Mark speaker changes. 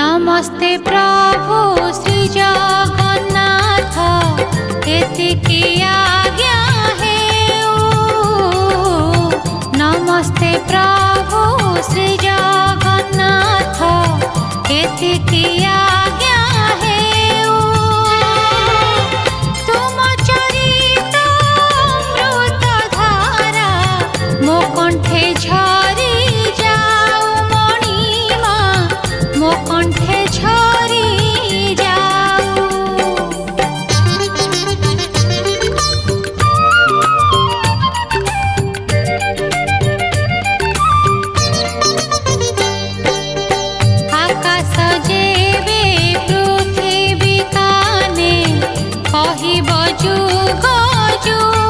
Speaker 1: नमस्ते प्रभु श्री जगन्नाथ एतिकी आज्ञा हेउ। नमस्ते प्रभु श्री जगन्नाथ एतिकी आज्ञा हेउ। तुम चरित अमृत धारा मो कंठे झरी जाऊ मणिमा मो कंठे झरी जाऊ। आकाश जेबे पृथ्वी काने कहिब जुग जुग